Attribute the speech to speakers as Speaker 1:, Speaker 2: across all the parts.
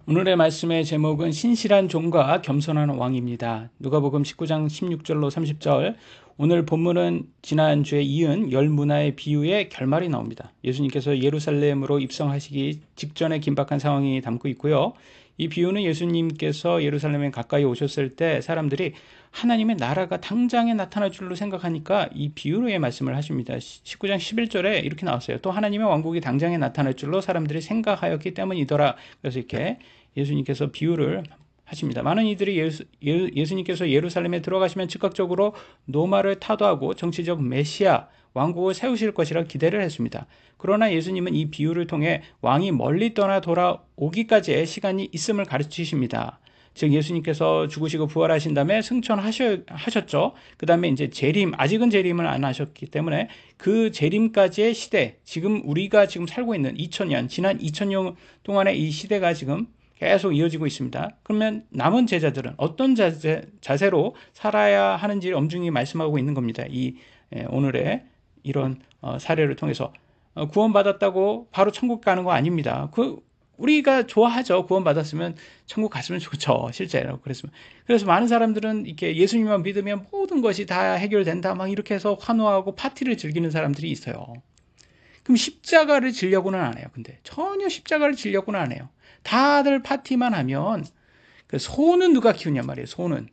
Speaker 1: 오늘의 말씀의 제목은 신실한 종과 겸손한 왕입니다. 누가복음 19장 16절로 30절. 오늘 본문은 지난주에 이은 열 문화의 비유의 결말이 나옵니다. 예수님께서 예루살렘으로 입성하시기 직전에 긴박한 상황이 담고 있고요. 이 비유는 예수님께서 예루살렘에 가까이 오셨을 때 사람들이 하나님의 나라가 당장에 나타날 줄로 생각하니까 이 비유로의 말씀을 하십니다. 19장 11절에 이렇게 나왔어요. 또 하나님의 왕국이 당장에 나타날 줄로 사람들이 생각하였기 때문이더라. 그래서 이렇게 예수님께서 비유를 하십니다. 많은 이들이 예수님께서 예루살렘에 들어가시면 즉각적으로 노마를 타도하고 정치적 메시아 왕국을 세우실 것이라 기대를 했습니다. 그러나 예수님은 이 비유를 통해 왕이 멀리 떠나 돌아오기까지의 시간이 있음을 가르치십니다. 즉 예수님께서 죽으시고 부활하신 다음에 승천하셨죠. 그 다음에 이제 재림, 아직은 재림을 안 하셨기 때문에 그 재림까지의 시대, 지금 우리가 지금 살고 있는 2000년, 지난 2000년 동안의 이 시대가 지금 계속 이어지고 있습니다. 그러면 남은 제자들은 어떤 자세로 살아야 하는지 엄중히 말씀하고 있는 겁니다. 오늘의 이런 사례를 통해서 구원받았다고 바로 천국 가는 거 아닙니다. 우리가 좋아하죠. 구원받았으면 천국 갔으면 좋죠. 실제로. 그래서 많은 사람들은 이렇게 예수님만 믿으면 모든 것이 다 해결된다. 막 이렇게 해서 환호하고 파티를 즐기는 사람들이 있어요. 그럼 십자가를 지려고는 안 해요. 근데 전혀 십자가를 지려고는 안 해요. 다들 파티만 하면 그 소는 누가 키우냐 말이에요. 소는.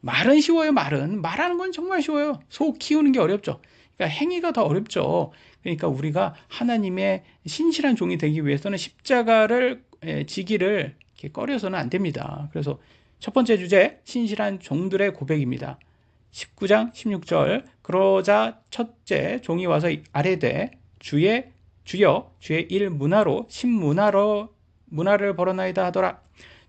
Speaker 1: 말은 쉬워요. 말하는 건 정말 쉬워요. 소 키우는 게 어렵죠. 그러니까 행위가 더 어렵죠. 그러니까 우리가 하나님의 신실한 종이 되기 위해서는 십자가를 지기를 이렇게 꺼려서는 안 됩니다. 그래서 첫 번째 주제 신실한 종들의 고백입니다. 19장 16절. 그러자 첫째 종이 와서 아뢰되 주여 주의 일 문화로 문화를 벌어나이다 하더라.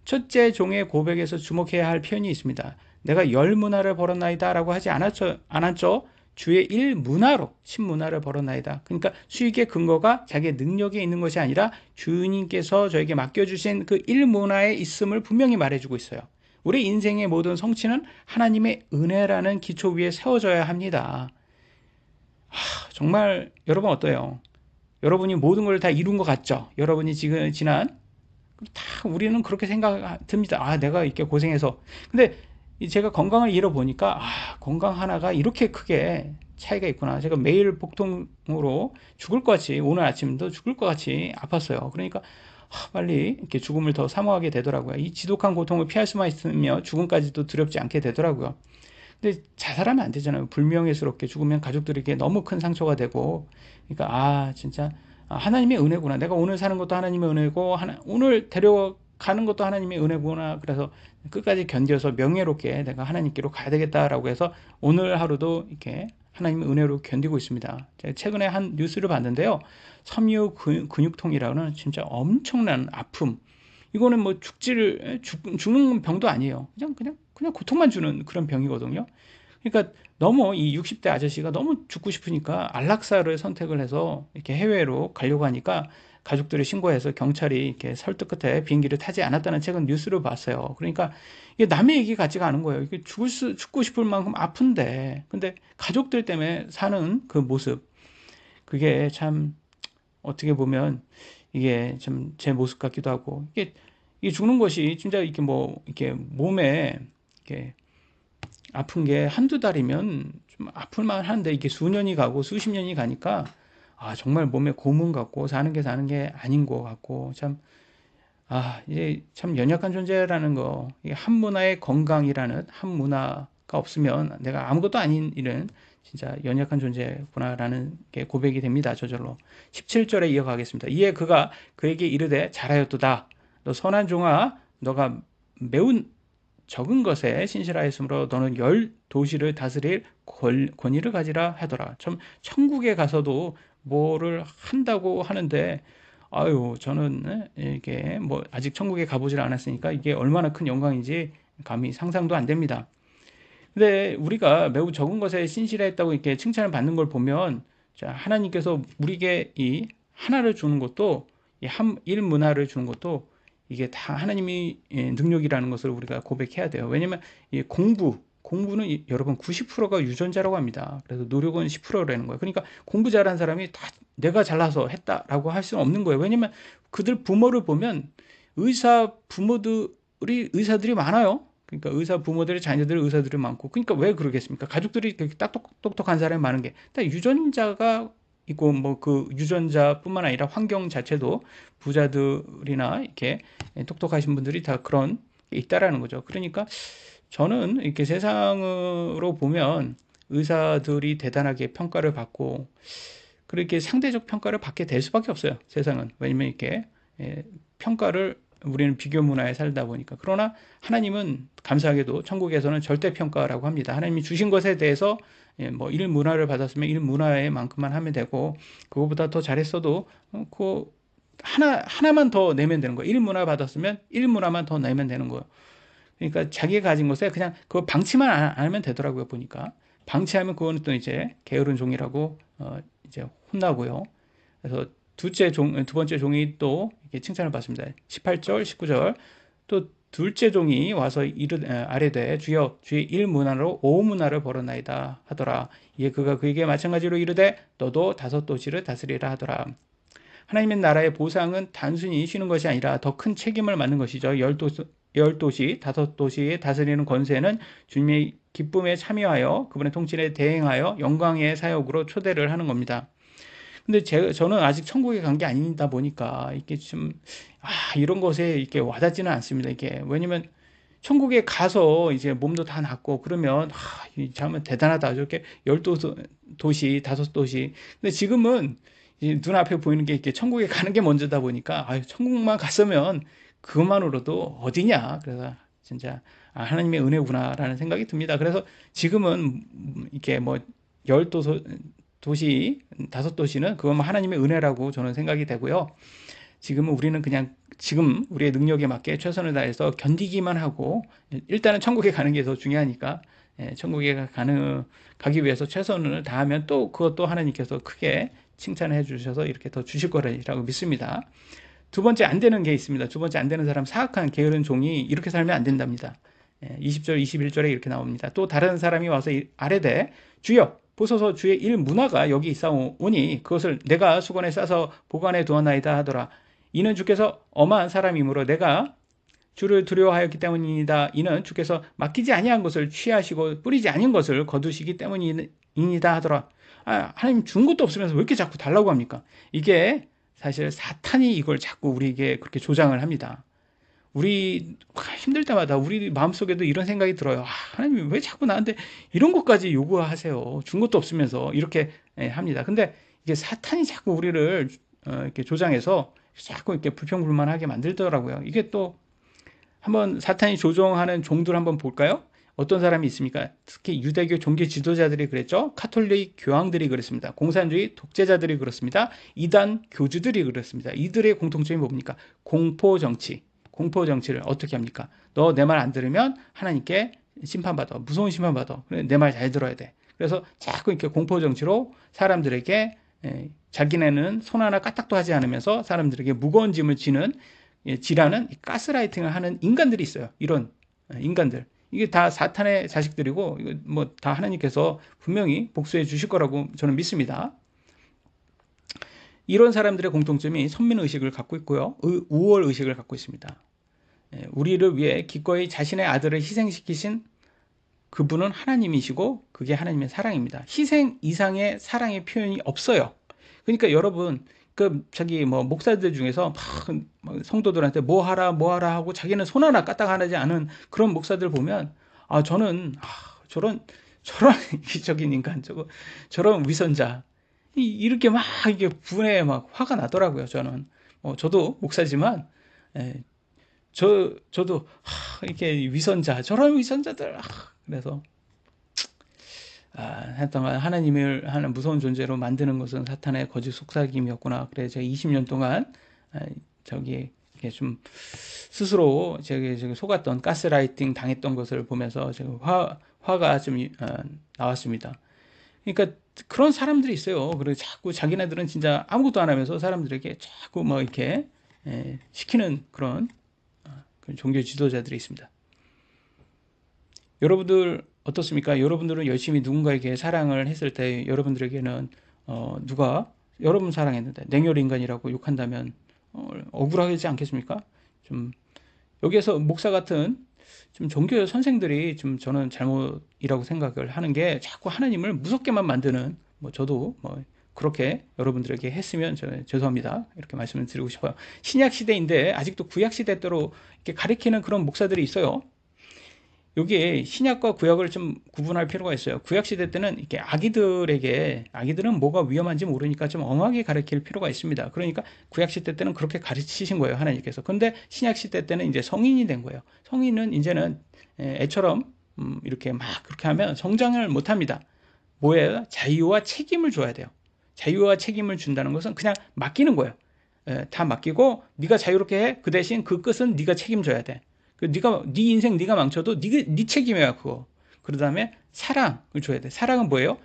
Speaker 1: 첫째 종의 고백에서 주목해야 할 표현이 있습니다. 내가 열 문화를 벌어나이다 라고 하지 않았죠? 주의 일 문화로 신문화를 벌어나이다. 그러니까 수익의 근거가 자기의 능력에 있는 것이 아니라 주님께서 저에게 맡겨주신 그 일 문화에 있음을 분명히 말해주고 있어요. 우리 인생의 모든 성취는 하나님의 은혜라는 기초 위에 세워져야 합니다. 정말 여러분 어때요? 여러분이 모든 걸 다 이룬 것 같죠? 여러분이 지난 다 우리는 그렇게 생각 듭니다. 내가 이렇게 고생해서. 근데 제가 건강을 잃어보니까 건강 하나가 이렇게 크게 차이가 있구나. 제가 매일 복통으로 죽을 것 같이 오늘 아침도 죽을 것 같이 아팠어요. 그러니까 빨리 이렇게 죽음을 더 사모하게 되더라고요. 이 지독한 고통을 피할 수만 있으면 죽음까지도 두렵지 않게 되더라고요. 근데 자살하면 안 되잖아요. 불명예스럽게 죽으면 가족들에게 너무 큰 상처가 되고. 그러니까 진짜 하나님의 은혜구나. 내가 오늘 사는 것도 하나님의 은혜고 오늘 데려가는 것도 하나님의 은혜구나. 그래서 끝까지 견뎌서 명예롭게 내가 하나님께로 가야 되겠다라고 해서 오늘 하루도 이렇게 하나님의 은혜로 견디고 있습니다. 제가 최근에 한 뉴스를 봤는데요. 섬유 근육통이라는 진짜 엄청난 아픔. 이거는 뭐 죽는 병도 아니에요. 그냥 고통만 주는 그런 병이거든요. 그러니까 너무 이 60대 아저씨가 너무 죽고 싶으니까 안락사를 선택을 해서 이렇게 해외로 가려고 하니까 가족들이 신고해서 경찰이 이렇게 설득 끝에 비행기를 타지 않았다는 최근 뉴스를 봤어요. 그러니까 이게 남의 얘기 같지가 않은 거예요. 이게 죽고 싶을 만큼 아픈데, 근데 가족들 때문에 사는 그 모습, 그게 참 어떻게 보면 이게 좀 제 모습 같기도 하고, 이게 죽는 것이 진짜 이렇게 이렇게 몸에 이렇게 아픈 게 한두 달이면 좀 아플만 하는데 이게 수년이 가고 수십 년이 가니까 정말 몸에 고문 같고 사는 게 아닌 것 같고 이제 참 연약한 존재라는 거, 이게 한 문화의 건강이라는 한 문화가 없으면 내가 아무것도 아닌 이런 진짜 연약한 존재구나라는 게 고백이 됩니다. 저절로. 17절에 이어가겠습니다. 이에 그가 그에게 이르되 잘하였도다. 너 선한 종아, 너가 매우 적은 것에 신실하였으므로 너는 열 도시를 다스릴 권위를 가지라 하더라. 참 천국에 가서도 뭐를 한다고 하는데 저는 이게 아직 천국에 가보질 않았으니까 이게 얼마나 큰 영광인지 감히 상상도 안 됩니다. 근데 우리가 매우 적은 것에 신실했다고 이렇게 칭찬을 받는 걸 보면 하나님께서 우리에게 이 하나를 주는 것도 일 문화를 주는 것도 이게 다 하나님이 능력이라는 것을 우리가 고백해야 돼요. 왜냐면 이 공부는 여러분 90%가 유전자라고 합니다. 그래서 노력은 10%라는 거예요. 그러니까 공부 잘한 사람이 다 내가 잘나서 했다라고 할 수는 없는 거예요. 왜냐면 그들 부모를 보면 의사 부모들이 의사들이 많아요. 그러니까 의사 부모들의 자녀들 의사들이 많고, 그러니까 왜 그러겠습니까? 가족들이 그렇게 딱 똑똑한 사람이 많은 게, 일단 유전자가 있고, 뭐 그 유전자뿐만 아니라 환경 자체도 부자들이나 이렇게 똑똑하신 분들이 다 그런 게 있다라는 거죠. 그러니까 저는 이렇게 세상으로 보면 의사들이 대단하게 평가를 받고, 그렇게 상대적 평가를 받게 될 수밖에 없어요. 세상은. 왜냐면 이렇게 평가를 우리는 비교 문화에 살다 보니까. 그러나 하나님은 감사하게도 천국에서는 절대 평가라고 합니다. 하나님이 주신 것에 대해서 뭐 일문화를 받았으면 일문화의 만큼만 하면 되고, 그거보다 더 잘했어도 그 하나만 더 내면 되는 거예요. 일문화 받았으면 일문화만 더 내면 되는 거예요. 그러니까 자기가 가진 것에 그냥 그 방치만 안 하면 되더라고요. 보니까 방치하면 그거는 또 이제 게으른 종이라고 이제 혼나고요. 그래서 두 번째 종이 또 이렇게 칭찬을 받습니다. 18절, 19절. 또 둘째 종이 와서 아뢰되 주여 주의 일문화로 오문화를 벌었나이다 하더라. 이에 그가 그에게 마찬가지로 이르되 너도 5도시를 다스리라 하더라. 하나님의 나라의 보상은 단순히 쉬는 것이 아니라 더 큰 책임을 맡는 것이죠. 열 도시, 5도시에 다스리는 권세는 주님의 기쁨에 참여하여 그분의 통치에 대행하여 영광의 사역으로 초대를 하는 겁니다. 근데 저는 아직 천국에 간 게 아니다 보니까 이게 좀 이런 것에 이렇게 와닿지는 않습니다. 이게 왜냐면 천국에 가서 이제 몸도 다 낫고 그러면 정말 대단하다. 저렇게 12도시, 5도시. 근데 지금은 이제 눈앞에 보이는 게 이렇게 천국에 가는 게 먼저다 보니까 천국만 갔으면 그것만으로도 어디냐. 그래서 진짜 하나님의 은혜구나라는 생각이 듭니다. 그래서 지금은 이렇게 뭐 12도시, 5도시는 그건 하나님의 은혜라고 저는 생각이 되고요. 지금은 우리는 그냥 지금 우리의 능력에 맞게 최선을 다해서 견디기만 하고 일단은 천국에 가는 게 더 중요하니까 천국에 가기 위해서 최선을 다하면 또 그것도 하나님께서 크게 칭찬해 주셔서 이렇게 더 주실 거라고 믿습니다. 두 번째 안 되는 게 있습니다. 두 번째 안 되는 사람, 사악한 게으른 종이 이렇게 살면 안 된답니다. 20절, 21절에 이렇게 나옵니다. 또 다른 사람이 와서 아뢰되 주여 보소서 주의 일 문화가 여기 있사오니 그것을 내가 수건에 싸서 보관해 두었나이다 하더라. 이는 주께서 엄한 사람이므로 내가 주를 두려워하였기 때문이다. 이는 주께서 맡기지 아니한 것을 취하시고 뿌리지 아닌 것을 거두시기 때문이다 하더라. 하나님 준 것도 없으면서 왜 이렇게 자꾸 달라고 합니까? 이게 사실 사탄이 이걸 자꾸 우리에게 그렇게 조장을 합니다. 우리 힘들 때마다 우리 마음속에도 이런 생각이 들어요. 하나님 왜 자꾸 나한테 이런 것까지 요구하세요? 준 것도 없으면서 이렇게 합니다. 근데 이게 사탄이 자꾸 우리를 이렇게 조장해서 자꾸 이렇게 불평불만하게 만들더라고요. 이게 또 한번 사탄이 조종하는 종들 한번 볼까요? 어떤 사람이 있습니까? 특히 유대교 종교 지도자들이 그랬죠. 카톨릭 교황들이 그랬습니다. 공산주의 독재자들이 그렇습니다. 이단 교주들이 그렇습니다. 이들의 공통점이 뭡니까? 공포 정치. 공포 정치를 어떻게 합니까? 너 내 말 안 들으면 하나님께 심판받아. 무서운 심판받아. 내 말 잘 들어야 돼. 그래서 자꾸 이렇게 공포 정치로 사람들에게 자기네는 손 하나 까딱도 하지 않으면서 사람들에게 무거운 짐을 지라는 가스라이팅을 하는 인간들이 있어요. 이런 인간들. 이게 다 사탄의 자식들이고 이거 뭐 다 하나님께서 분명히 복수해 주실 거라고 저는 믿습니다. 이런 사람들의 공통점이 선민의식을 갖고 있고요. 우월의식을 갖고 있습니다. 우리를 위해 기꺼이 자신의 아들을 희생시키신 그분은 하나님이시고 그게 하나님의 사랑입니다. 희생 이상의 사랑의 표현이 없어요. 그러니까 여러분 자기 목사들 중에서 막 성도들한테 뭐 하라 하고 자기는 손 하나 까딱하지 않은 그런 목사들 보면 저는 저런 이기적인 인간 저런 위선자 이렇게 막 이게 분에 막 화가 나더라고요. 저는 저도 목사지만 저도 이렇게 위선자 저런 위선자들 그래서 하여튼 하나님을 하는 무서운 존재로 만드는 것은 사탄의 거짓 속삭임이었구나. 그래 제가 20년 동안 이렇게 좀 스스로 제가 속았던 가스라이팅 당했던 것을 보면서 제가 화가 좀 나왔습니다. 그러니까 그런 사람들이 있어요. 그리고 자꾸 자기네들은 진짜 아무것도 안 하면서 사람들에게 자꾸 이렇게 시키는 그런 종교 지도자들이 있습니다. 여러분들 어떻습니까? 여러분들은 열심히 누군가에게 사랑을 했을 때 여러분들에게는 누가 여러분 사랑했는데 냉혈 인간이라고 욕한다면 억울하지 않겠습니까? 좀 여기에서 목사 같은 좀 종교 선생들이 좀 저는 잘못이라고 생각을 하는 게 자꾸 하나님을 무섭게만 만드는 뭐 저도 뭐 그렇게 여러분들에게 했으면 저 죄송합니다. 이렇게 말씀을 드리고 싶어요. 신약 시대인데 아직도 구약 시대 때로 이렇게 가리키는 그런 목사들이 있어요. 여기에 신약과 구약을 좀 구분할 필요가 있어요. 구약 시대 때는 이렇게 아기들은 뭐가 위험한지 모르니까 좀 엄하게 가르칠 필요가 있습니다. 그러니까 구약 시대 때는 그렇게 가르치신 거예요, 하나님께서. 근데 신약 시대 때는 이제 성인이 된 거예요. 성인은 이제는 애처럼 이렇게 막 그렇게 하면 성장을 못 합니다. 뭐예요? 자유와 책임을 줘야 돼요. 자유와 책임을 준다는 것은 그냥 맡기는 거예요. 다 맡기고 네가 자유롭게 해. 그 대신 그 끝은 네가 책임져야 돼. 네가 네 인생 네가 망쳐도 네 책임이야 그거. 그 다음에 사랑을 줘야 돼. 사랑은 뭐예요?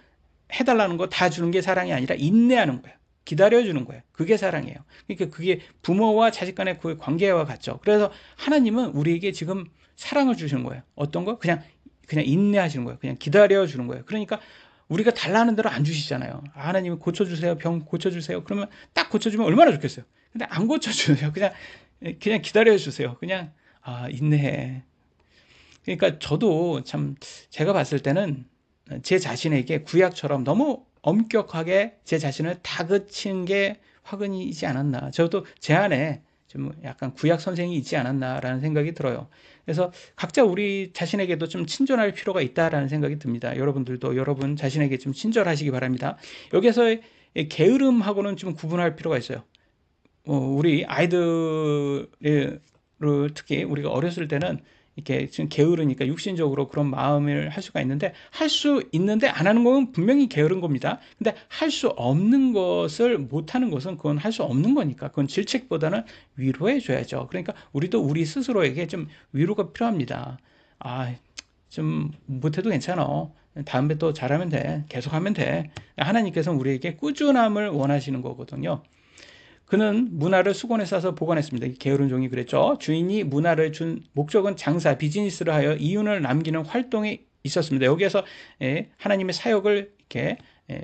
Speaker 1: 해달라는 거 다 주는 게 사랑이 아니라 인내하는 거예요. 기다려주는 거예요. 그게 사랑이에요. 그러니까 그게 부모와 자식 간의 그 관계와 같죠. 그래서 하나님은 우리에게 지금 사랑을 주시는 거예요. 어떤 거? 그냥 인내하시는 거예요. 그냥 기다려주는 거예요. 그러니까 우리가 달라는 대로 안 주시잖아요. 아, 하나님 고쳐주세요. 병 고쳐주세요. 그러면 딱 고쳐주면 얼마나 좋겠어요. 근데 안 고쳐주세요. 그냥 기다려주세요. 그냥 인내해. 그러니까 저도 참 제가 봤을 때는 제 자신에게 구약처럼 너무 엄격하게 제 자신을 다그친 게 화근이지 않았나. 저도 제 안에 좀 약간 구약 선생이 있지 않았나라는 생각이 들어요. 그래서 각자 우리 자신에게도 좀 친절할 필요가 있다라는 생각이 듭니다. 여러분들도 여러분 자신에게 좀 친절하시기 바랍니다. 여기서 게으름하고는 좀 구분할 필요가 있어요. 우리 아이들을 특히 우리가 어렸을 때는 이렇게 지금 게으르니까 육신적으로 그런 마음을 할 수가 있는데 할 수 있는데 안 하는 건 분명히 게으른 겁니다. 근데 할 수 없는 것을 못 하는 것은 그건 할 수 없는 거니까 그건 질책보다는 위로해 줘야죠. 그러니까 우리도 우리 스스로에게 좀 위로가 필요합니다. 좀 못해도 괜찮아. 다음에 또 잘하면 돼. 계속하면 돼. 하나님께서는 우리에게 꾸준함을 원하시는 거거든요. 그는 문화를 수건에 싸서 보관했습니다. 게으른 종이 그랬죠. 주인이 문화를 준 목적은 장사, 비즈니스를 하여 이윤을 남기는 활동에 있었습니다. 여기에서 하나님의 사역을 이렇게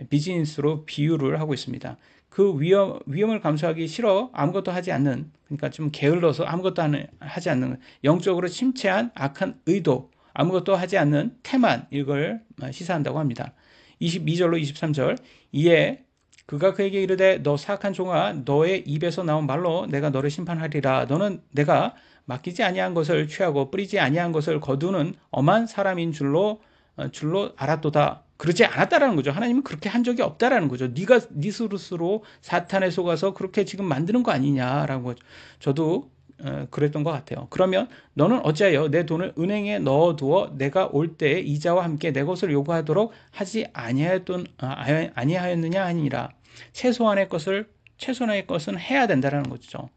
Speaker 1: 비즈니스로 비유를 하고 있습니다. 그 위험을 감수하기 싫어 아무것도 하지 않는, 그러니까 좀 게을러서 아무것도 하지 않는, 영적으로 침체한 악한 의도, 아무것도 하지 않는 태만, 이걸 시사한다고 합니다. 22절로 23절, 이에 그가 그에게 이르되 너 사악한 종아, 너의 입에서 나온 말로 내가 너를 심판하리라. 너는 내가 맡기지 아니한 것을 취하고 뿌리지 아니한 것을 거두는 엄한 사람인 줄로 알았도다. 그러지 않았다라는 거죠. 하나님은 그렇게 한 적이 없다라는 거죠. 네가 네 스스로 사탄에 속아서 그렇게 지금 만드는 거 아니냐라고. 저도 그랬던 것 같아요. 그러면 너는 어찌하여 내 돈을 은행에 넣어두어 내가 올 때 이자와 함께 내 것을 요구하도록 하지 아니하였느냐 하니라. 최소한의 것은 해야 된다는 거죠.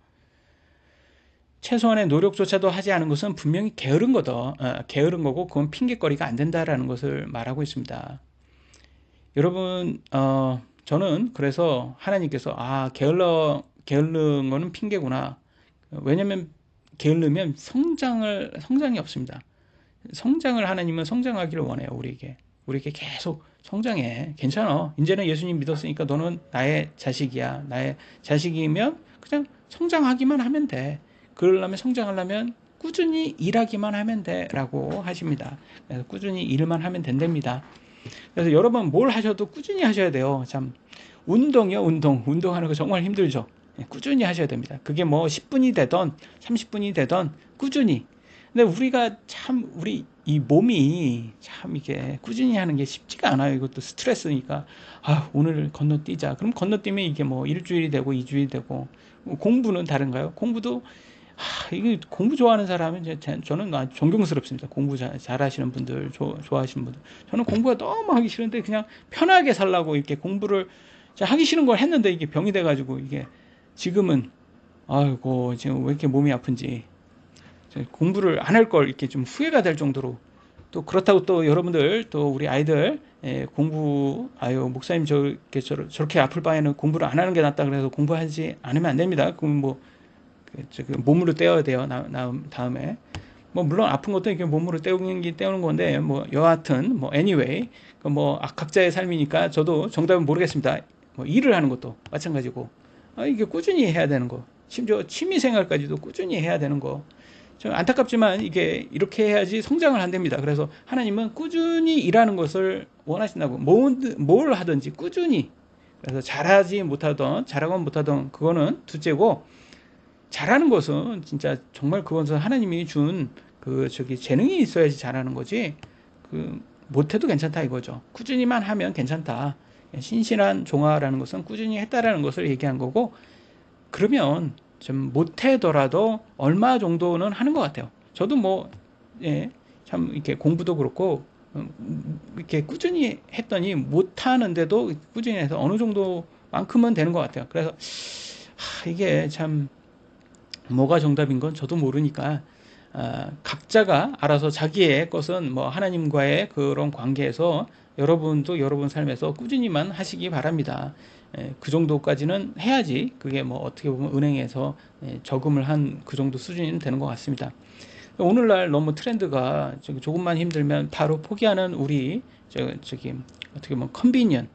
Speaker 1: 최소한의 노력조차도 하지 않은 것은 분명히 게으른 거고 그건 핑계거리가 안 된다라는 것을 말하고 있습니다. 여러분, 저는 그래서 하나님께서 게으른 거는 핑계구나. 왜냐면 게으르면 성장이 없습니다. 하나님은 성장하기를 원해요. 우리에게 계속 성장해. 괜찮아. 이제는 예수님 믿었으니까 너는 나의 자식이야. 나의 자식이면 그냥 성장하기만 하면 돼. 그러려면 성장하려면 꾸준히 일하기만 하면 돼 라고 하십니다. 그래서 꾸준히 일만 하면 된답니다. 그래서 여러분 뭘 하셔도 꾸준히 하셔야 돼요. 참 운동하는 거 정말 힘들죠. 꾸준히 하셔야 됩니다. 그게 뭐 10분이 되던 30분이 되던 꾸준히. 근데 우리 이 몸이 참 이게 꾸준히 하는 게 쉽지가 않아요. 이것도 스트레스니까. 오늘 건너뛰자. 그럼 건너뛰면 이게 뭐 일주일이 되고 2주일이 되고. 공부는 다른가요? 공부도 이게 공부 좋아하는 사람은 저는 존경스럽습니다. 공부 잘하시는 분들, 좋아하시는 분들. 저는 공부가 너무 하기 싫은데 그냥 편하게 살라고 이렇게 공부를 하기 싫은 걸 했는데 이게 병이 돼가지고 이게 지금은 지금 왜 이렇게 몸이 아픈지 공부를 안 할 걸 이렇게 좀 후회가 될 정도로. 또 그렇다고 또 여러분들 또 우리 아이들 목사님 저렇게 아플 바에는 공부를 안 하는 게 낫다 그래서 공부하지 않으면 안 됩니다. 그럼 뭐 몸으로 때워야 돼요. 다음에 뭐 물론 아픈 것도 이렇게 몸으로 때우는 건데 뭐 여하튼 뭐 anyway 뭐 각자의 삶이니까 저도 정답은 모르겠습니다. 뭐 일을 하는 것도 마찬가지고 이게 꾸준히 해야 되는 거 심지어 취미생활까지도 꾸준히 해야 되는 거. 좀 안타깝지만 이게 이렇게 해야지 성장을 한답니다. 그래서 하나님은 꾸준히 일하는 것을 원하신다고. 뭘 하든지 꾸준히. 그래서 잘하건 못하던 그거는 둘째고, 잘하는 것은 진짜 정말 그것은 하나님이 준 재능이 있어야지 잘하는 거지. 못해도 괜찮다 이거죠. 꾸준히만 하면 괜찮다. 신실한 종아라는 것은 꾸준히 했다라는 것을 얘기한 거고, 그러면 좀 못하더라도 얼마 정도는 하는 것 같아요. 저도 참 이렇게 공부도 그렇고, 이렇게 꾸준히 했더니 못하는데도 꾸준히 해서 어느 정도만큼은 되는 것 같아요. 그래서 이게 참 뭐가 정답인 건 저도 모르니까, 각자가 알아서 자기의 것은 하나님과의 그런 관계에서 여러분도 여러분 삶에서 꾸준히만 하시기 바랍니다. 그 정도까지는 해야지 그게 어떻게 보면 은행에서 저금을 한 그 정도 수준이 되는 것 같습니다. 오늘날 너무 트렌드가 조금만 힘들면 바로 포기하는 우리 어떻게 보면 컨비니언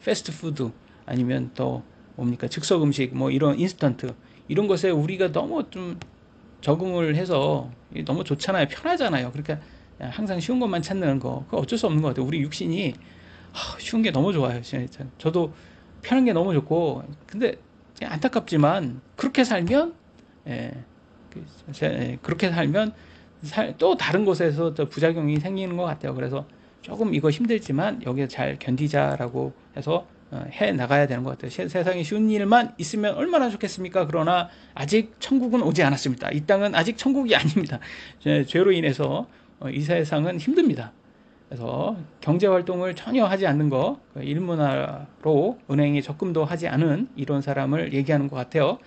Speaker 1: 패스트푸드 아니면 또 뭡니까 즉석 음식 이런 인스턴트 이런 것에 우리가 너무 좀 적응을 해서 너무 좋잖아요. 편하잖아요. 그러니까 항상 쉬운 것만 찾는 거 그거 어쩔 수 없는 것 같아요. 우리 육신이 쉬운 게 너무 좋아요. 진짜. 저도 편한 게 너무 좋고 근데 안타깝지만 그렇게 살면 그렇게 살면 또 다른 곳에서 또 부작용이 생기는 것 같아요. 그래서 조금 이거 힘들지만 여기에 잘 견디자라고 해서 해 나가야 되는 것 같아요. 세상에 쉬운 일만 있으면 얼마나 좋겠습니까? 그러나 아직 천국은 오지 않았습니다. 이 땅은 아직 천국이 아닙니다. 죄로 인해서 이 세상은 힘듭니다. 그래서 경제활동을 전혀 하지 않는 거, 일문화로 은행에 적금도 하지 않은 이런 사람을 얘기하는 것 같아요.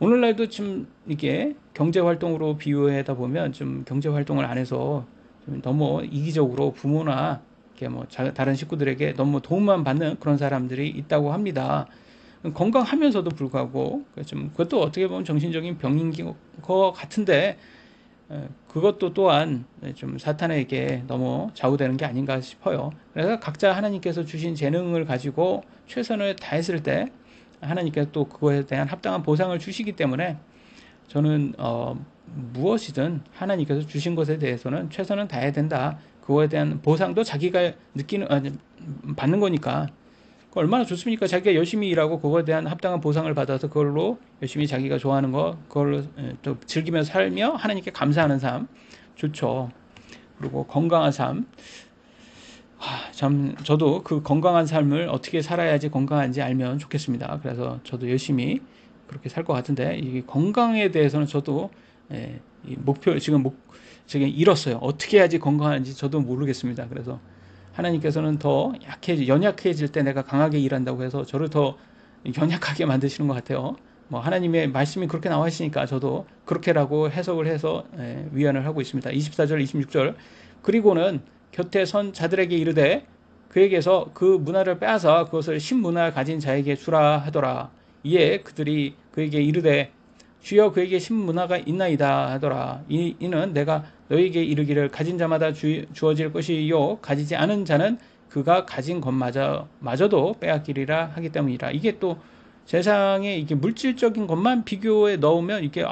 Speaker 1: 오늘날도 좀 이게 경제활동으로 비유하다 보면 좀 경제활동을 안 해서 좀 너무 이기적으로 부모나 이렇게 다른 식구들에게 너무 도움만 받는 그런 사람들이 있다고 합니다. 건강하면서도 불구하고 좀 그것도 어떻게 보면 정신적인 병인 것 같은데 그것도 또한 좀 사탄에게 너무 좌우되는 게 아닌가 싶어요. 그래서 각자 하나님께서 주신 재능을 가지고 최선을 다했을 때 하나님께서 또 그거에 대한 합당한 보상을 주시기 때문에 저는 무엇이든 하나님께서 주신 것에 대해서는 최선은 다해야 된다. 그거에 대한 보상도 자기가 받는 거니까 얼마나 좋습니까? 자기가 열심히 일하고 그거에 대한 합당한 보상을 받아서 그걸로 열심히 자기가 좋아하는 거 그걸로 또 즐기면서 살며 하나님께 감사하는 삶 좋죠. 그리고 건강한 삶 참 저도 그 건강한 삶을 어떻게 살아야지 건강한지 알면 좋겠습니다. 그래서 저도 열심히 그렇게 살 것 같은데 이 건강에 대해서는 저도 이 목표 지금 잃었어요. 어떻게 해야지 건강한지 저도 모르겠습니다. 그래서 하나님께서는 더 연약해질 때 내가 강하게 일한다고 해서 저를 더 연약하게 만드시는 것 같아요. 하나님의 말씀이 그렇게 나와 있으니까 저도 그렇게라고 해석을 해서 위안을 하고 있습니다. 24절, 26절. 그리고는 곁에 선 자들에게 이르되 그에게서 그 문화를 빼앗아 그것을 신문화 가진 자에게 주라 하더라. 이에 그들이 그에게 이르되 주여 그에게 신문화가 있나이다 하더라. 이는 내가 너에게 이르기를 가진 자마다 주어질 것이요 가지지 않은 자는 그가 가진 것마저도 빼앗기리라 하기 때문이라. 이게 또 세상에 이게 물질적인 것만 비교에 넣으면 이게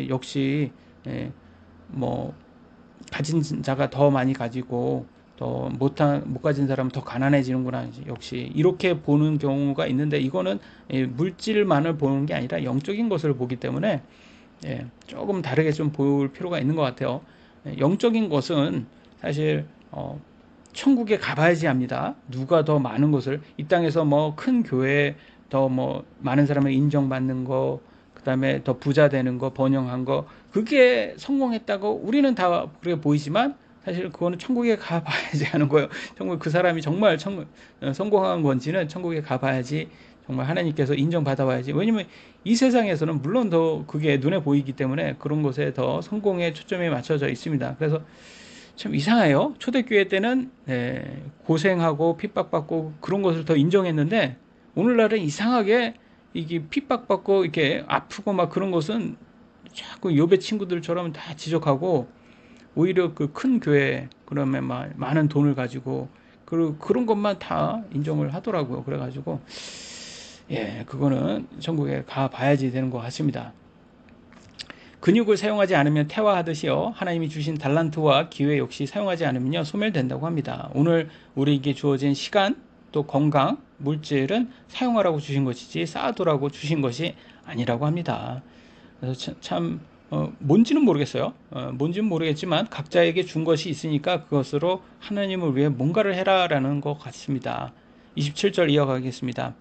Speaker 1: 역시 가진 자가 더 많이 가지고 더 못 가진 사람은 더 가난해지는구나. 역시 이렇게 보는 경우가 있는데 이거는 물질만을 보는 게 아니라 영적인 것을 보기 때문에 조금 다르게 좀 볼 필요가 있는 것 같아요. 영적인 것은 사실 천국에 가봐야지 합니다. 누가 더 많은 것을 이 땅에서 큰 교회 더 많은 사람을 인정받는 거 그다음에 더 부자 되는 거 번영한 거 그게 성공했다고 우리는 다 그렇게 보이지만 사실 그거는 천국에 가봐야지 하는 거예요. 천국 그 사람이 정말 성공한 건지는 천국에 가봐야지 정말 하나님께서 인정받아봐야지. 왜냐면 이 세상에서는 물론 더 그게 눈에 보이기 때문에 그런 것에 더 성공에 초점이 맞춰져 있습니다. 그래서 참 이상해요. 초대교회 때는 고생하고 핍박받고 그런 것을 더 인정했는데 오늘날은 이상하게 이게 핍박받고 이렇게 아프고 그런 것은 자꾸 욥의 친구들처럼 다 지적하고 오히려 그 큰 교회 그러면 많은 돈을 가지고 그런 것만 다 인정을 하더라고요. 그래가지고 예, 그거는 천국에 가 봐야지 되는 것 같습니다. 근육을 사용하지 않으면 태화하듯이요. 하나님이 주신 달란트와 기회 역시 사용하지 않으면요. 소멸된다고 합니다. 오늘 우리에게 주어진 시간, 또 건강, 물질은 사용하라고 주신 것이지 쌓아두라고 주신 것이 아니라고 합니다. 그래서 뭔지는 모르겠어요. 뭔지는 모르겠지만 각자에게 준 것이 있으니까 그것으로 하나님을 위해 뭔가를 해라라는 것 같습니다. 27절 이어가겠습니다.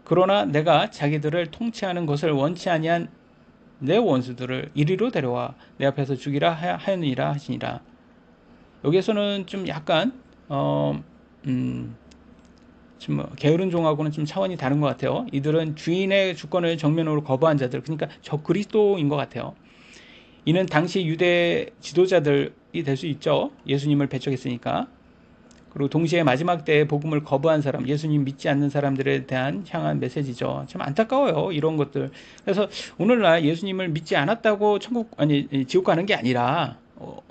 Speaker 1: 그러나 내가 자기들을 통치하는 것을 원치 아니한 내 원수들을 이리로 데려와 내 앞에서 죽이라 하였느니라 하시니라. 여기에서는 좀 약간 좀 게으른 종하고는 좀 차원이 다른 것 같아요. 이들은 주인의 주권을 정면으로 거부한 자들, 그러니까 적그리스도인 것 같아요. 이는 당시 유대 지도자들이 될 수 있죠. 예수님을 배척했으니까. 그리고 동시에 마지막 때에 복음을 거부한 사람, 예수님 믿지 않는 사람들에 대한 향한 메시지죠. 참 안타까워요, 이런 것들. 그래서 오늘날 예수님을 믿지 않았다고 지옥 가는 게 아니라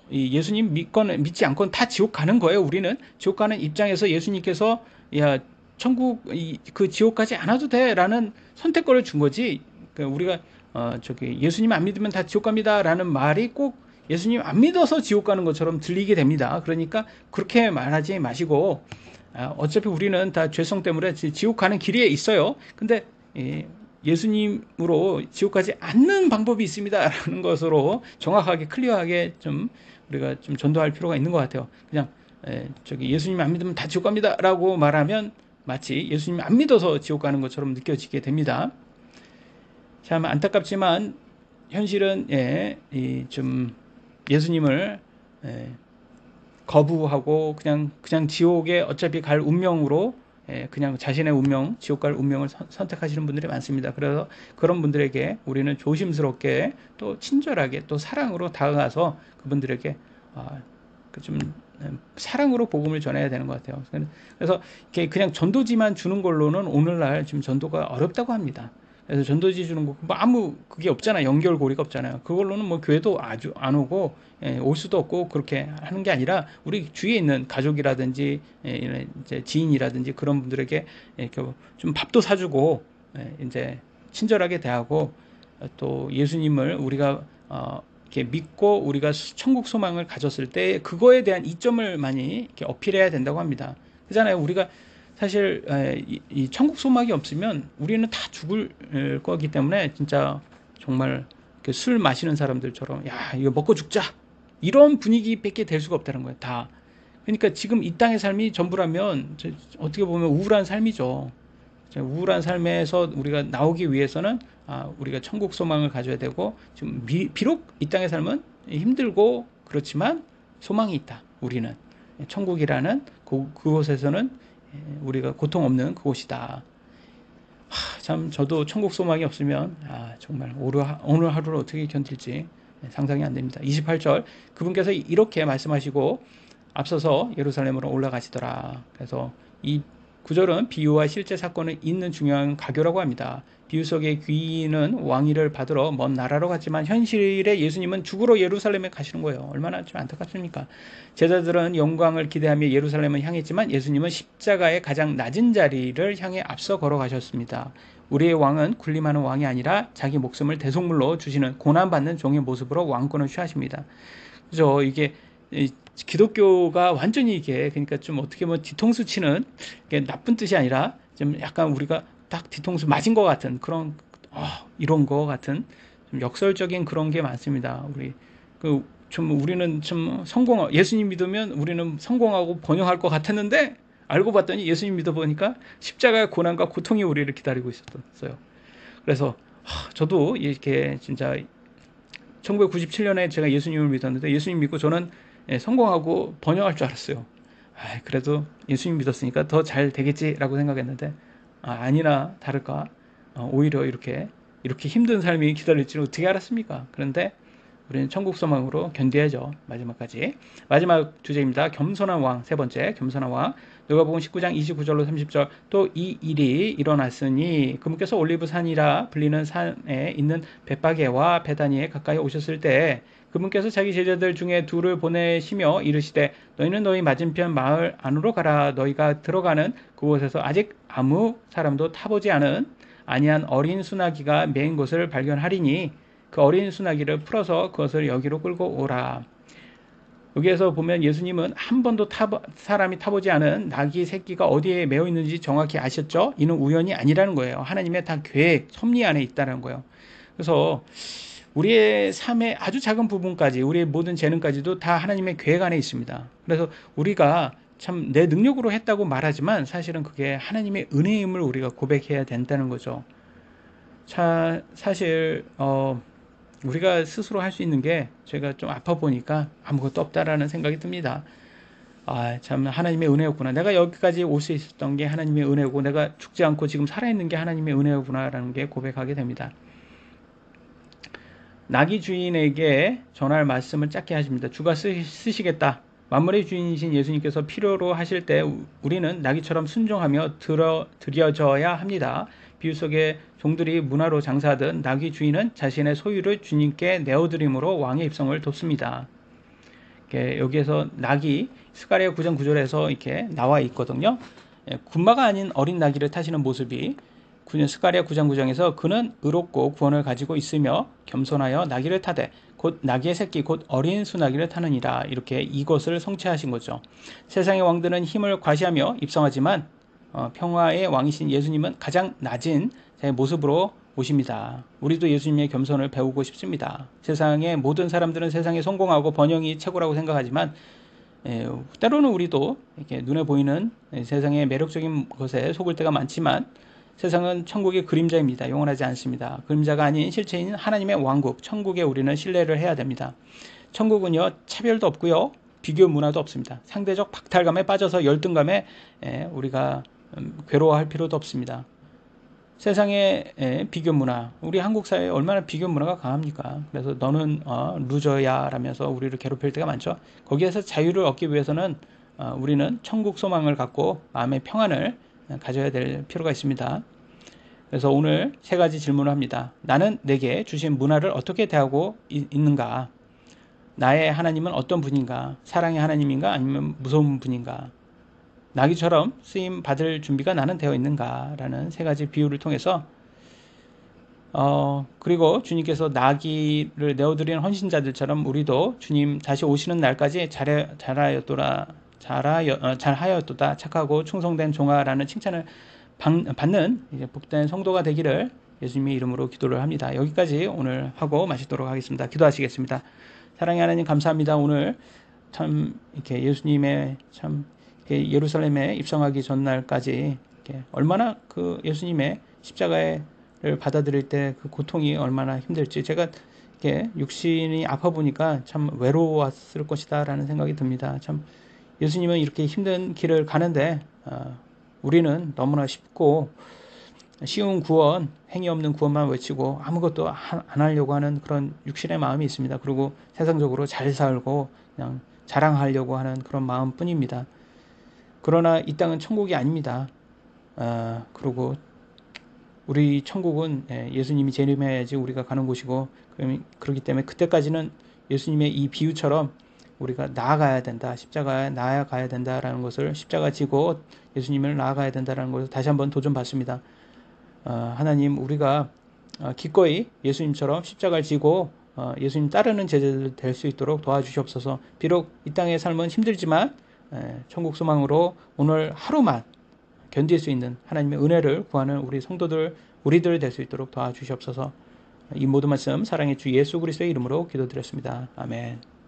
Speaker 1: 이 예수님 믿지 않고는 다 지옥 가는 거예요. 우리는 지옥 가는 입장에서 예수님께서 야 천국 그 지옥 가지 않아도 돼라는 선택권을 준 거지. 그러니까 우리가 예수님 안 믿으면 다 지옥 갑니다라는 말이 꼭 예수님 안 믿어서 지옥 가는 것처럼 들리게 됩니다. 그러니까 그렇게 말하지 마시고 어차피 우리는 다 죄성 때문에 지옥 가는 길에 있어요. 근데 예수님으로 지옥 가지 않는 방법이 있습니다라는 것으로 정확하게 클리어하게 좀 우리가 좀 전도할 필요가 있는 것 같아요. 그냥 예수님 안 믿으면 다 지옥 갑니다라고 말하면 마치 예수님 안 믿어서 지옥 가는 것처럼 느껴지게 됩니다. 참 안타깝지만 현실은 좀 예수님을 거부하고 그냥 지옥에 어차피 갈 운명으로 그냥 자신의 운명, 지옥 갈 운명을 선택하시는 분들이 많습니다. 그래서 그런 분들에게 우리는 조심스럽게 또 친절하게 또 사랑으로 다가가서 그분들에게 좀 사랑으로 복음을 전해야 되는 것 같아요. 그래서 그냥 전도지만 주는 걸로는 오늘날 지금 전도가 어렵다고 합니다. 그래서 전도지 주는 거 아무 그게 없잖아요. 연결고리가 없잖아요. 그걸로는 뭐 교회도 아주 안 오고 올 수도 없고 그렇게 하는 게 아니라 우리 주위에 있는 가족이라든지 이제 지인이라든지 그런 분들에게 좀 밥도 사주고 이제 친절하게 대하고 또 예수님을 우리가 이렇게 믿고 우리가 천국 소망을 가졌을 때 그거에 대한 이점을 많이 이렇게 어필해야 된다고 합니다. 그잖아요. 우리가 사실 이 천국 소망이 없으면 우리는 다 죽을 거기 때문에 진짜 정말 술 마시는 사람들처럼 야 이거 먹고 죽자 이런 분위기밖에 될 수가 없다는 거예요. 다. 그러니까 지금 이 땅의 삶이 전부라면 어떻게 보면 우울한 삶이죠. 우울한 삶에서 우리가 나오기 위해서는 우리가 천국 소망을 가져야 되고 지금 비록 이 땅의 삶은 힘들고 그렇지만 소망이 있다. 우리는 천국이라는 그곳에서는 우리가 고통 없는 그곳이다. 참 저도 천국 소망이 없으면 정말 오늘 하루를 어떻게 견딜지 상상이 안 됩니다. 28절 그분께서 이렇게 말씀하시고 앞서서 예루살렘으로 올라가시더라. 그래서 이 구절은 비유와 실제 사건을 잇는 중요한 가교라고 합니다. 비유 속의 귀인은 왕위를 받으러 먼 나라로 갔지만 현실에 예수님은 죽으러 예루살렘에 가시는 거예요. 얼마나 좀 안타깝습니까? 제자들은 영광을 기대하며 예루살렘을 향했지만 예수님은 십자가의 가장 낮은 자리를 향해 앞서 걸어가셨습니다. 우리의 왕은 군림하는 왕이 아니라 자기 목숨을 대속물로 주시는 고난받는 종의 모습으로 왕권을 취하십니다. 그죠? 이게 기독교가 완전히 이게 그러니까 좀 어떻게 보면 뒤통수 치는 나쁜 뜻이 아니라 좀 약간 우리가 딱 뒤통수 맞은 것 같은 그런 이런 거 같은 좀 역설적인 그런 게 많습니다. 우리는 좀 예수님 믿으면 우리는 성공하고 번영할 것 같았는데 알고 봤더니 예수님 믿어보니까 십자가의 고난과 고통이 우리를 기다리고 있었어요. 그래서 저도 이렇게 진짜 1997년에 제가 예수님을 믿었는데 예수님 믿고 저는 성공하고 번영할 줄 알았어요. 그래도 예수님 믿었으니까 더 잘 되겠지라고 생각했는데 아니나 다를까 오히려 이렇게 힘든 삶이 기다릴 줄은 어떻게 알았습니까? 그런데 우리는 천국 소망으로 견뎌야죠. 마지막까지. 마지막 주제입니다. 겸손한 왕. 세 번째 겸손한 왕. 누가복음 19장 29절로 30절 또 이 일이 일어났으니 그분께서 올리브산이라 불리는 산에 있는 벳바게와 베다니에 가까이 오셨을 때 그분께서 자기 제자들 중에 둘을 보내시며 이르시되 너희는 너희 맞은편 마을 안으로 가라. 너희가 들어가는 그곳에서 아직 아무 사람도 타보지 않은 아니한 어린 수나기가 메인 것을 발견하리니 그 어린 수나기를 풀어서 그것을 여기로 끌고 오라. 여기에서 보면 예수님은 한 번도 사람이 타보지 않은 나귀 새끼가 어디에 매어 있는지 정확히 아셨죠? 이는 우연이 아니라는 거예요. 하나님의 다 계획, 섭리 안에 있다는 거예요. 그래서 우리의 삶의 아주 작은 부분까지, 우리의 모든 재능까지도 다 하나님의 계획 안에 있습니다. 그래서 우리가 참 내 능력으로 했다고 말하지만 사실은 그게 하나님의 은혜임을 우리가 고백해야 된다는 거죠. 사실 우리가 스스로 할 수 있는 게 제가 좀 아파 보니까 아무것도 없다라는 생각이 듭니다. 참 하나님의 은혜였구나. 내가 여기까지 올 수 있었던 게 하나님의 은혜고, 내가 죽지 않고 지금 살아있는 게 하나님의 은혜구나라는 게 고백하게 됩니다. 나귀 주인에게 전할 말씀을 짧게 하십니다. 주가 쓰시겠다. 만물의 주인이신 예수님께서 필요로 하실 때 우리는 나귀처럼 순종하며 드려져야 합니다. 비유 속에 종들이 문화로 장사하듯 나귀 주인은 자신의 소유를 주님께 내어드림으로 왕의 입성을 돕습니다. 여기에서 나귀 스가랴 9장 9절에서 이렇게 나와 있거든요. 군마가 아닌 어린 나귀를 타시는 모습이 스가랴 9장 9장에서 그는 의롭고 구원을 가지고 있으며 겸손하여 나귀를 타되 곧 나귀의 새끼 곧 어린 수나귀를 타느니라. 이렇게 이것을 성취하신 거죠. 세상의 왕들은 힘을 과시하며 입성하지만 평화의 왕이신 예수님은 가장 낮은 자의 모습으로 오십니다. 우리도 예수님의 겸손을 배우고 싶습니다. 세상의 모든 사람들은 세상에 성공하고 번영이 최고라고 생각하지만 때로는 우리도 이렇게 눈에 보이는 세상의 매력적인 것에 속을 때가 많지만 세상은 천국의 그림자입니다. 영원하지 않습니다. 그림자가 아닌 실체인 하나님의 왕국, 천국에 우리는 신뢰를 해야 됩니다. 천국은요, 차별도 없고요, 비교 문화도 없습니다. 상대적 박탈감에 빠져서 열등감에 우리가 괴로워할 필요도 없습니다. 세상의 비교 문화, 우리 한국 사회에 얼마나 비교 문화가 강합니까? 그래서 너는 루저야 라면서 우리를 괴롭힐 때가 많죠. 거기에서 자유를 얻기 위해서는 우리는 천국 소망을 갖고 마음의 평안을 가져야 될 필요가 있습니다. 그래서 오늘 세 가지 질문을 합니다. 나는 내게 주신 문화를 어떻게 대하고 있는가? 나의 하나님은 어떤 분인가? 사랑의 하나님인가? 아니면 무서운 분인가? 나귀처럼 쓰임 받을 준비가 나는 되어 있는가? 라는 세 가지 비유를 통해서 그리고 주님께서 나귀를 내어드리는 헌신자들처럼 우리도 주님 다시 오시는 날까지 잘하였도다 착하고 충성된 종아라는 칭찬을 받는 이제 복된 성도가 되기를 예수님의 이름으로 기도를 합니다. 여기까지 오늘 하고 마치도록 하겠습니다. 기도하시겠습니다. 사랑의 하나님 감사합니다. 오늘 참 이렇게 예수님의 참 이렇게 예루살렘에 입성하기 전날까지 이렇게 얼마나 그 예수님의 십자가를 받아들일 때 그 고통이 얼마나 힘들지 제가 이렇게 육신이 아파 보니까 참 외로웠을 것이다라는 생각이 듭니다. 참 예수님은 이렇게 힘든 길을 가는데 우리는 너무나 쉽고 쉬운 구원, 행위 없는 구원만 외치고 아무것도 안 하려고 하는 그런 육신의 마음이 있습니다. 그리고 세상적으로 잘 살고 그냥 자랑하려고 하는 그런 마음뿐입니다. 그러나 이 땅은 천국이 아닙니다. 그리고 우리 천국은 예수님이 재림해야지 우리가 가는 곳이고 그렇기 때문에 그때까지는 예수님의 이 비유처럼 우리가 나아가야 된다. 십자가에 나아가야 된다라는 것을 십자가 지고 예수님을 나아가야 된다라는 것을 다시 한번 도전받습니다. 하나님 우리가 기꺼이 예수님처럼 십자가를 지고 예수님 따르는 제자들 될 수 있도록 도와주시옵소서. 비록 이 땅의 삶은 힘들지만 천국 소망으로 오늘 하루만 견딜 수 있는 하나님의 은혜를 구하는 우리 성도들 우리들 될 수 있도록 도와주시옵소서. 이 모든 말씀 사랑의 주 예수 그리스도의 이름으로 기도드렸습니다. 아멘.